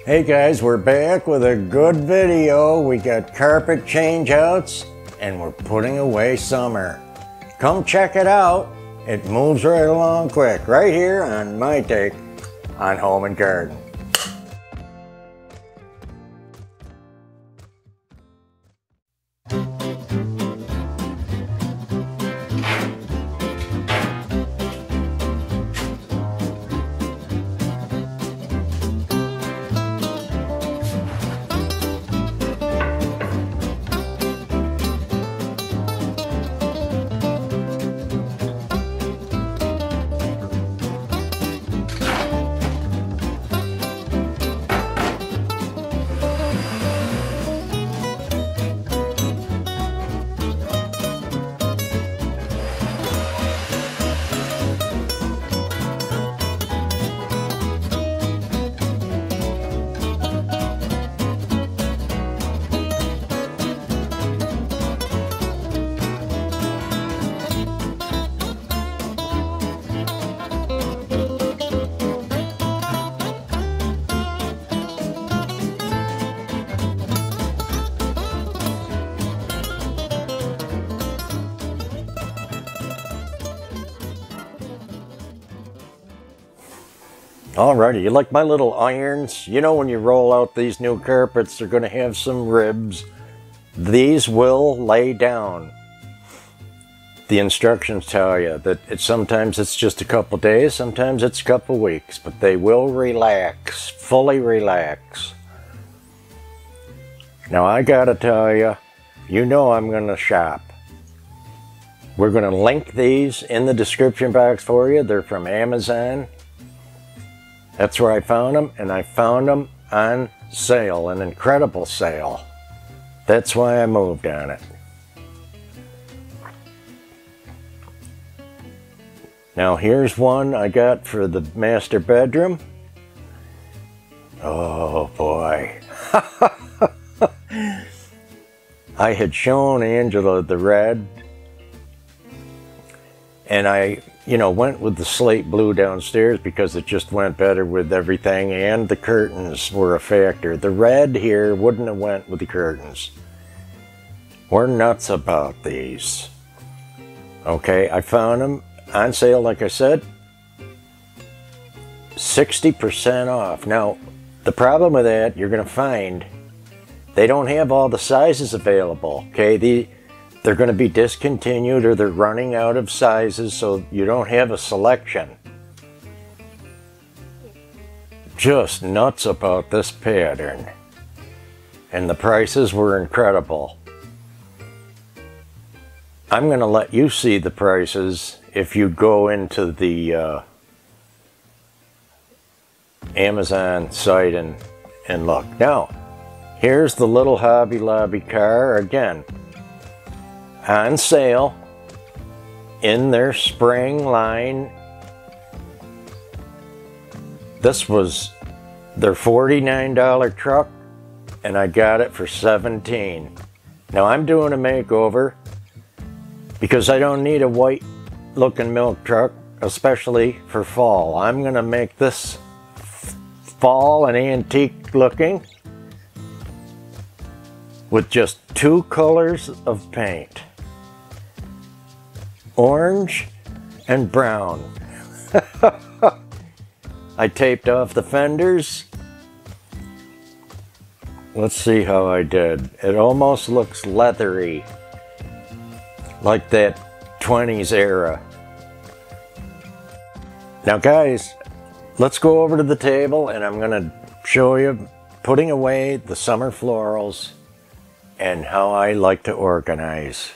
Hey guys, we're back with a good video. We got carpet change outs and we're putting away summer. Come check it out. It moves right along quick, right here on my take on home and garden. Alrighty, you like my little irons? You know when you roll out these new carpets, they're going to have some ribs. These will lay down. The instructions tell you that sometimes it's just a couple days, sometimes it's a couple weeks, but they will relax, fully relax. Now I gotta tell you, you know I'm going to shop. We're going to link these in the description box for you. They're from Amazon. That's where I found them, and I found them on sale, an incredible sale. That's why I moved on it. Now here's one I got for the master bedroom. Oh boy. I had shown Angela the red, and I went with the slate blue downstairs because it just went better with everything, and the curtains were a factor. The red here wouldn't have went with the curtains. We're nuts about these. Okay, I found them on sale, like I said, 60% off. Now, the problem with that, you're going to find they don't have all the sizes available. Okay, they're going to be discontinued or they're running out of sizes, so you don't have a selection. Just nuts about this pattern. And the prices were incredible. I'm going to let you see the prices if you go into the Amazon site and look. Now, here's the little Hobby Lobby car again. On sale in their spring line. This was their $49 truck, and I got it for $17. Now I'm doing a makeover because I don't need a white looking milk truck, especially for fall. I'm gonna make this fall and antique looking with just 2 colors of paint. Orange and brown. I taped off the fenders. Let's see how I did. It almost looks leathery, like that 20s era. Now guys, let's go over to the table and I'm gonna show you putting away the summer florals and how I like to organize.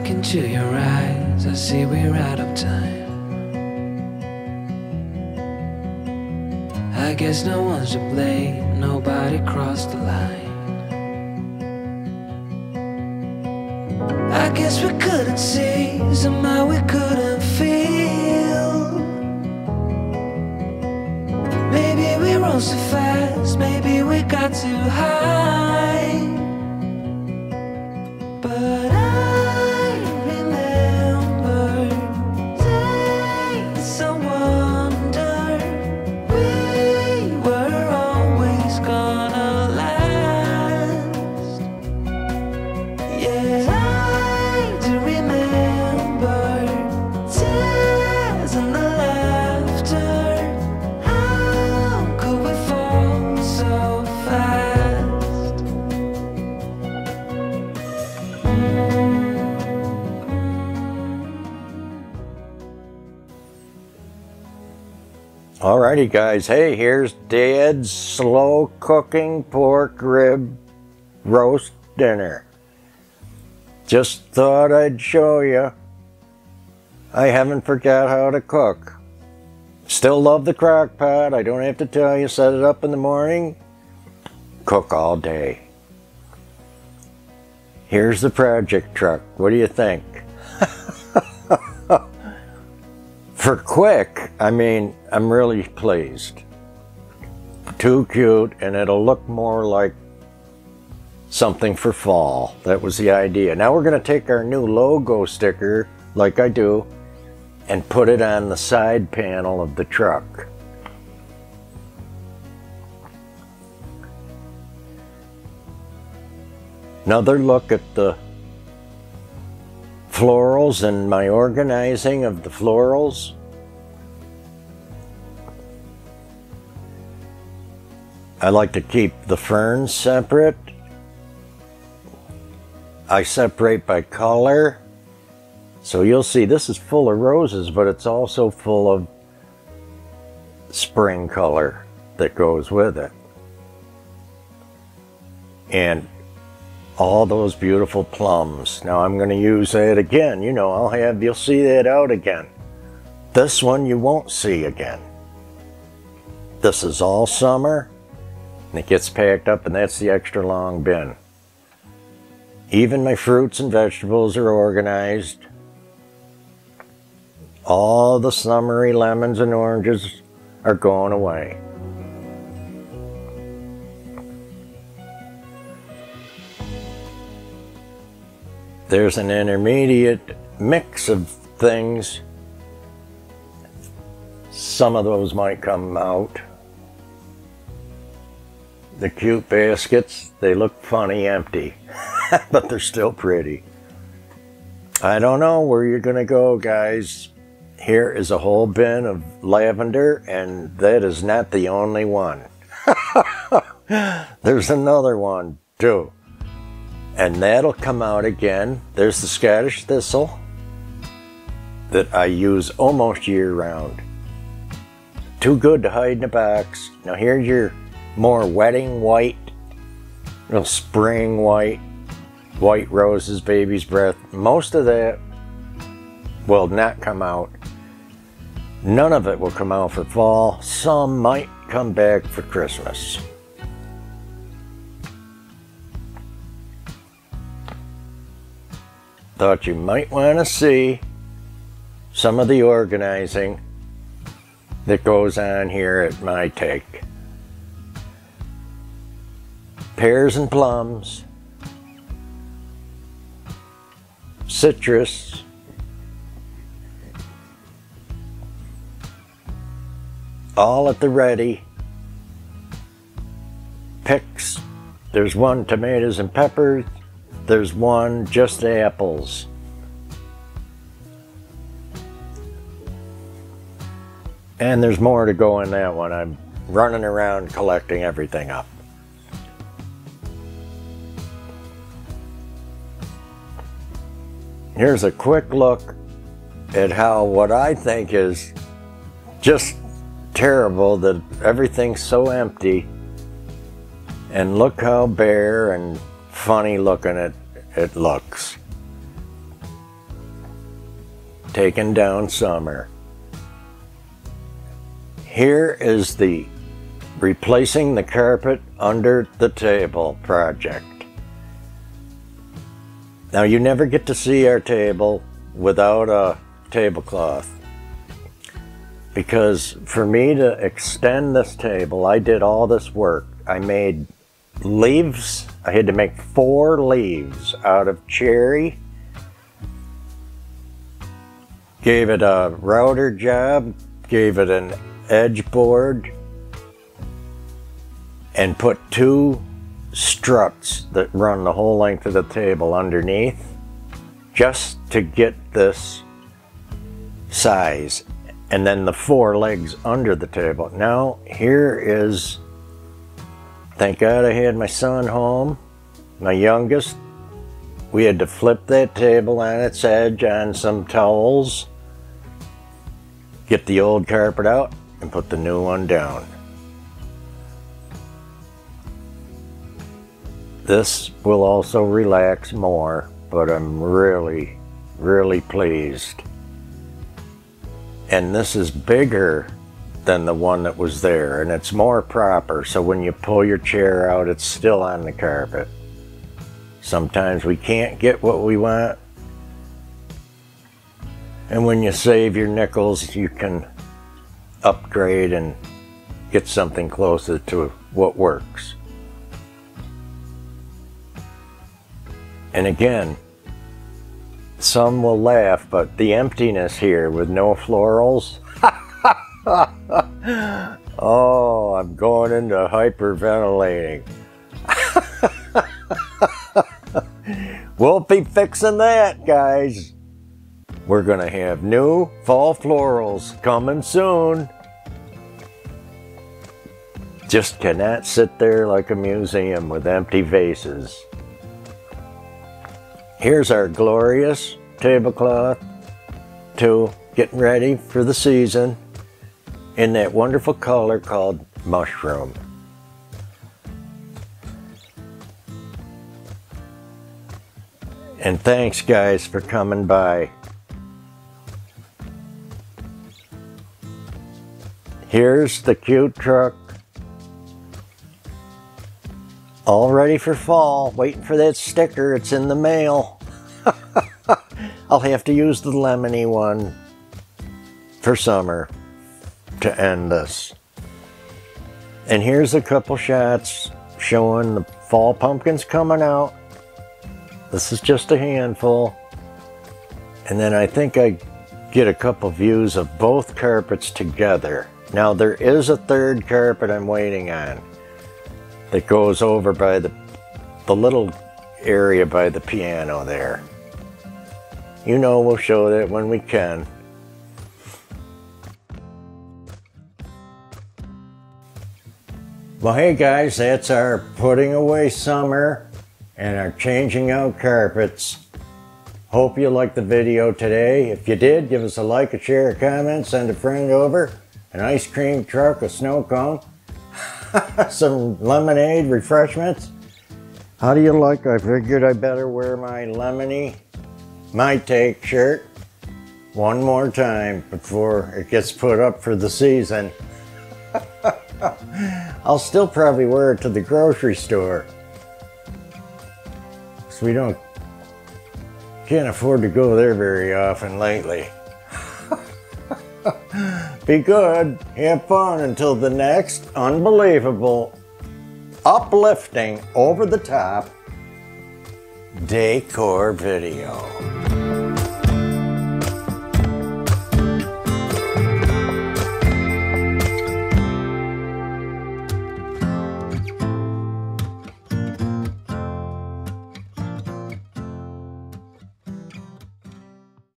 Into your eyes, I see we're out of time. I guess no one's to blame, nobody crossed the line. I guess we couldn't see, somehow we couldn't feel. Maybe we go so fast, maybe we got too high. But I remember days I wonder we were always gonna last. Yeah, I do remember tears and the laughter. How could we fall so fast? Alrighty guys, hey, here's Dad's slow cooking pork rib roast dinner. Just thought I'd show you. I haven't forgot how to cook. Still love the crock pot. I don't have to tell you, set it up in the morning, cook all day. Here's the project truck. What do you think? For quick, I mean, I'm really pleased. Too cute, and it'll look more like something for fall. That was the idea. Now we're going to take our new logo sticker, like I do, and put it on the side panel of the truck. Another look at the florals and my organizing of the florals. I like to keep the ferns separate. I separate by color. So you'll see this is full of roses, but it's also full of spring color that goes with it. And all those beautiful plums. Now I'm going to use that again. You know, you'll see that out again. This one you won't see again. This is all summer, and it gets packed up, and that's the extra long bin. Even my fruits and vegetables are organized. All the summery lemons and oranges are going away. There's an intermediate mix of things. Some of those might come out. The cute baskets, they look funny empty, but they're still pretty. I don't know where you're gonna go, guys. Here is a whole bin of lavender, and that is not the only one. There's another one too. And that'll come out again. There's the Scottish thistle that I use almost year round. Too good to hide in a box. Now here's your more wedding white, real spring white, white roses, baby's breath. Most of that will not come out. None of it will come out for fall. Some might come back for Christmas. Thought you might want to see some of the organizing that goes on here at my take. Pears and plums, citrus, all at the ready. Picks, there's one tomatoes and peppers, there's one just apples. And there's more to go in that one. I'm running around collecting everything up. Here's a quick look at how what I think is just terrible, that everything's so empty, and look how bare and funny looking it looks. Taking down summer. Here is the replacing the carpet under the table project. Now you never get to see our table without a tablecloth, because for me to extend this table, I did all this work. I made leaves. I had to make 4 leaves out of cherry. Gave it a router job, gave it an edge board, and put 2 struts that run the whole length of the table underneath, just to get this size. And then the 4 legs under the table. Now here is, thank God I had my son home, my youngest. We had to flip that table on its edge on some towels, get the old carpet out, and put the new one down. This will also relax more, but I'm really, really pleased. And this is bigger than the one that was there, and it's more proper, so when you pull your chair out, it's still on the carpet. Sometimes we can't get what we want, and when you save your nickels, you can upgrade and get something closer to what works. And again, some will laugh, but the emptiness here with no florals, oh, I'm going into hyperventilating. We'll be fixing that, guys. We're gonna have new fall florals coming soon. Just cannot sit there like a museum with empty vases. Here's our glorious tablecloth, too, getting ready for the season in that wonderful color called mushroom. And thanks, guys, for coming by. Here's the cute truck, all ready for fall, waiting for that sticker. It's in the mail. I'll have to use the lemony one for summer to end this. And here's a couple shots showing the fall pumpkins coming out. This is just a handful. And then I think I get a couple views of both carpets together. Now there is a third carpet I'm waiting on that goes over by the little area by the piano there. You know, we'll show that when we can. Well, hey guys, that's our putting away summer and our changing out carpets. Hope you liked the video today. If you did, give us a like, a share, a comment, send a friend over. An ice cream truck, a snow cone, some lemonade, refreshments. How do you like? I figured I better wear my lemony, my take shirt one more time before it gets put up for the season. I'll still probably wear it to the grocery store, because we can't afford to go there very often lately. Be good, have fun until the next unbelievable, uplifting, over the top decor video.